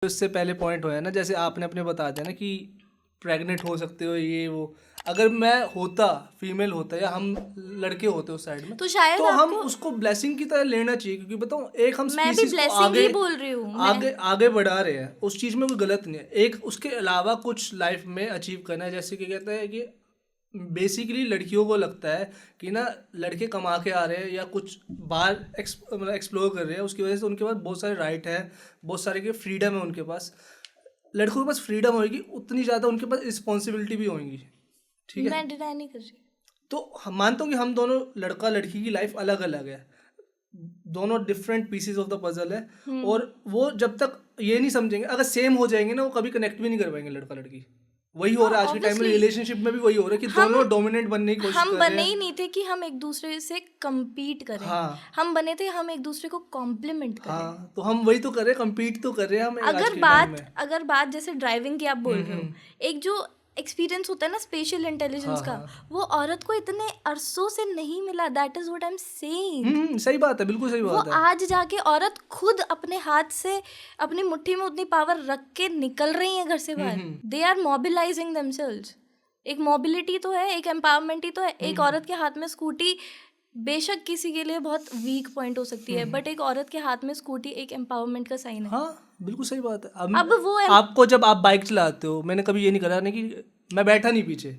उससे पहले पॉइंट होया ना, जैसे आपने अपने बता दिया ना कि प्रेग्नेंट हो सकते हो ये वो, अगर मैं होता फीमेल होता या हम लड़के होते उस साइड में, तो शायद तो हम आपको, उसको ब्लेसिंग की तरह लेना चाहिए, क्योंकि बताऊं एक हम मैं भी स्पीसीज को ब्लेसिंग आगे ही बोल रही हूँ मैं। आगे आगे बढ़ा रहे हैं, उस चीज़ में कोई गलत नहीं है। एक उसके अलावा कुछ लाइफ में अचीव करना है, जैसे कि कहते हैं कि बेसिकली लड़कियों को लगता है कि ना लड़के कमा के आ रहे हैं या कुछ बाहर मतलब एक्सप्लोर कर रहे हैं, उसकी वजह से उनके पास बहुत सारे राइट है, बहुत सारे के फ्रीडम है उनके पास। लड़कों के पास फ्रीडम होगी उतनी ज़्यादा उनके पास रिस्पॉन्सिबिलिटी भी होगी, ठीक है। मैं डिनाई नहीं कर रही। तो मानता हूँ कि हम दोनों लड़का लड़की की लाइफ अलग अलग है, दोनों different pieces of the puzzle है, और वो जब तक ये नहीं समझेंगे, अगर सेम हो जाएंगे ना, वो कभी कनेक्ट भी नहीं कर पाएंगे लड़का लड़की। वही हो हाँ रहा है आज के टाइम में, ऑब्वियसली रिलेशनशिप में भी वही हो रहा है कि हम दोनों डोमिनेट बनने की कोशिश हम कर रहे बने ही हैं। नहीं थे कि हम एक दूसरे से compete करें, हाँ हम बने थे हम एक दूसरे को कॉम्प्लीमेंट करें। हाँ, तो हम वही तो कर रहे हैं, कम्पीट तो कर रहे हैं हम आज के टाइम में। अगर बात जैसे ड्राइविंग की आप बोल रहे हो, हम्म। एक जो एक्सपीरियंस होता है ना स्पेशल इंटेलिजेंस हाँ का, हाँ, वो औरत को इतने अरसों से नहीं मिला। That is what I am saying. सही बात है, बिल्कुल सही वो बात है। आज जाके औरत खुद अपने हाथ से अपनी मुट्ठी में उतनी पावर रख के निकल रही है घर से बाहर। They are mobilizing themselves. एक मोबिलिटी तो है, एक एम्पावरमेंट ही तो है। एक औरत के हाथ में स्कूटी बेशक किसी के लिए बहुत वीक पॉइंट हो सकती है, बट एक औरत के हाथ में स्कूटी एक एम्पावरमेंट का साइन है। हाँ बिल्कुल सही बात है। अब वो आपको जब आप बाइक चलाते हो, मैंने कभी ये नहीं करा नहीं कि मैं बैठा नहीं पीछे,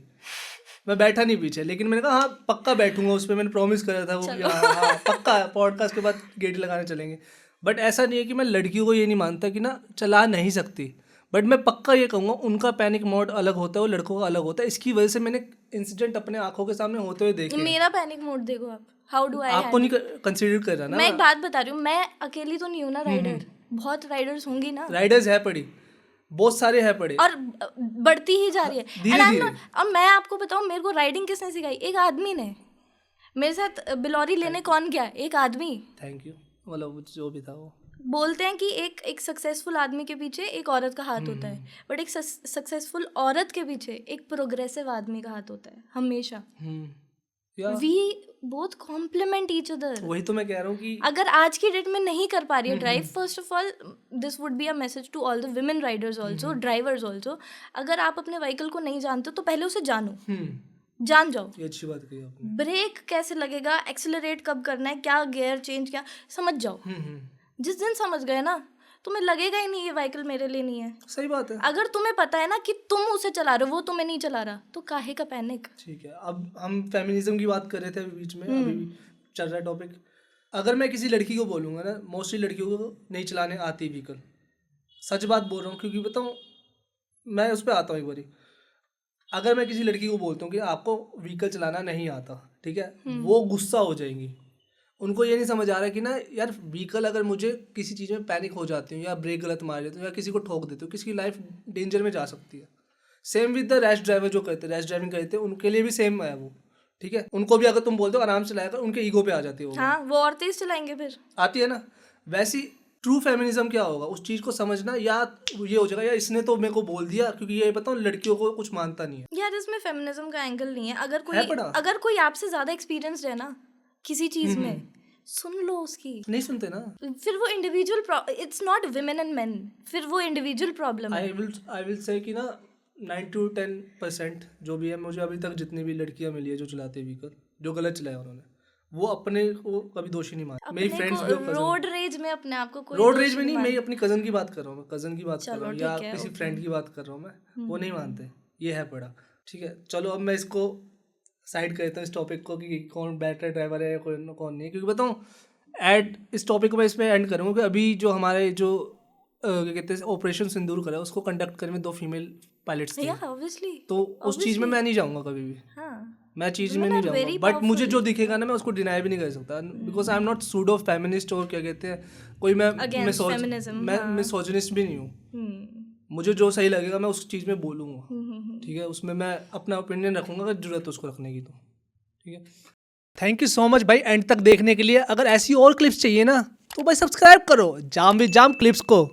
मैं बैठा नहीं पीछे, लेकिन मैंने कहा हाँ पक्का बैठूंगा उस पर, मैंने प्रॉमिस करा था वो कि हाँ हाँ पक्का पॉडकास्ट के बाद गेट लगाने चलेंगे। बट ऐसा नहीं है कि मैं लड़कियों को ये नहीं मानता कि ना चला नहीं सकती, बट मैं पक्का ये कहूँगा उनका पैनिक मोड अलग होता है और लड़कों का अलग होता है। इसकी वजह से मैंने इंसिडेंट अपने आंखों के सामने होते हुए देखे हैं। मेरा पैनिक मोड देखो आप, हाउ डू आई आपको नहीं कंसिडर कर रहा ना। मैं एक बात बता रही हूँ, मैं अकेली तो नहीं हूँ ना राइडर, बहुत राइडर्स होंगी ना, राइडर्स है पड़ी, बहुत सारे हैं पड़े, और बढ़ती ही जा रही है। धीरे धीरे। अब मैं आपको बताऊँ, मेरे को राइडिंग किसने सिखाई? एक आदमी ने। मेरे साथ बिलौरी लेने कौन गया? एक आदमी। थैंक यू, मतलब जो भी था वो। बोलते हैं कि एक सक्सेसफुल आदमी के पीछे एक औरत का हाथ होता है, बट एक सक्सेसफुल औरत के पीछे एक प्रोग्रेसिव आदमी का हाथ होता है हमेशा। We both complement each other. वही तो मैं कह रहा हूँ कि अगर आज की डेट में नहीं कर पा रही है drive, first of all this would be a message to all the women riders also, drivers also. अगर आप अपने व्हीकल को नहीं जानते हो तो पहले उसे जानो, जान जाओ। ये अच्छी बात कही आपने। ब्रेक कैसे लगेगा, एक्सेलरेट कब करना है, क्या गियर चेंज, क्या समझ जाओ। जिस दिन समझ गए ना, तुम्हें लगेगा ही नहीं ये व्हीकल मेरे लिए नहीं है। सही बात है। अगर तुम्हें पता है ना कि तुम उसे चला रहे हो, वो तुम्हें नहीं चला रहा, तो काहे का पैनिक। ठीक है, अब हम फेमिनिज्म की बात कर रहे थे अभी बीच में, अभी भी चल रहा है टॉपिक। अगर मैं किसी लड़की को बोलूँगा ना, मोस्टली लड़कियों को नहीं चलाने आती व्हीकल, सच बात बोल रहा हूँ, क्योंकि बताऊँ मैं उस पर आता हूँ एक बारी। अगर मैं किसी लड़की को बोलता हूँ कि आपको व्हीकल चलाना नहीं आता, ठीक है, वो गुस्सा हो जाएंगी। उनको ये नहीं समझ आ रहा कि ना यार व्हीकल, अगर मुझे किसी चीज़ में पैनिक हो जाती हूँ या ब्रेक गलत मार देती हूँ या किसी को ठोक देती हूँ, किसी की लाइफ डेंजर में जा सकती है। Same with the rash driver जो करते हैं, रैश ड्राइविंग करते हैं, उनके लिए भी सेम है वो, ठीक है। उनको भी अगर तुम बोलते हो आराम से चलाया कर, उनके ईगो पे आ जाती है वो। हाँ, वो और तेज चलाएंगे फिर। आती है ना। वैसी ट्रू फेमिनिज्म क्या होगा, उस चीज़ को समझना, या ये हो जाएगा या इसने तो मेरे को बोल दिया, क्योंकि ये बताऊँ लड़कियों को कुछ मानता नहीं है यार इसमें फेमिनिज्म का एंगल नहीं है। पड़ा। अगर कोई आपसे ज्यादा एक्सपीरियंस्ड है ना किसी चीज में, सुन लो उसकी। नहीं सुनते ना। फिर वो individual, it's not women and main, फिर वो इंडिविजुअल प्रॉब्लम है। आई विल से कि ना 9 to 10% जो भी है, मुझे अभी तक जितनी भी लड़कियां मिली है जो चलाते व्हीकल, जो गलत चलाया उन्होंने, वो अपने को कभी दोषी नहीं मानते। मेरी फ्रेंड्स भी, रोड रेज में अपने आप को कोई रोड रेज में नहीं, मैं अपनी कज़न की बात कर रहा हूँ, मैं कज़न की बात कर रहा हूँ, या ठीक है, किसी फ्रेंड की बात कर रहा हूँ मैं, वो नहीं मानते। ये है पड़ा, ठीक है। चलो अब मैं इसको साइड करता हूँ इस टॉपिक को कि कौन बेटर ड्राइवर है या कौन नहीं है, क्योंकि बताऊँ इस टॉपिक को मैं इसमें एंड करूँगा कि अभी जो हमारे जो क्या कहते हैं ऑपरेशन सिंदूर करा, उसको कंडक्ट करने में 2 फीमेल पायलट्स थे, ऑब्वियसली। तो उस चीज़ में मैं नहीं जाऊँगा कभी भी। हाँ, मैं चीज़ में नहीं जाऊँगा, बट मुझे जो दिखेगा ना मैं उसको डिनाई भी नहीं कर सकता, because I am not pseudo feminist, और क्या कहते हैं कोई मैं मिसोजिनिस्ट भी नहीं हूँ। मुझे जो सही लगेगा मैं उस चीज़ में बोलूँगा, ठीक है। उसमें मैं अपना ओपिनियन रखूँगा अगर जरूरत है उसको रखने की, तो ठीक है। थैंक यू सो मच भाई एंड तक देखने के लिए। अगर ऐसी और क्लिप्स चाहिए ना तो भाई सब्सक्राइब करो जाम विद जाम क्लिप्स को।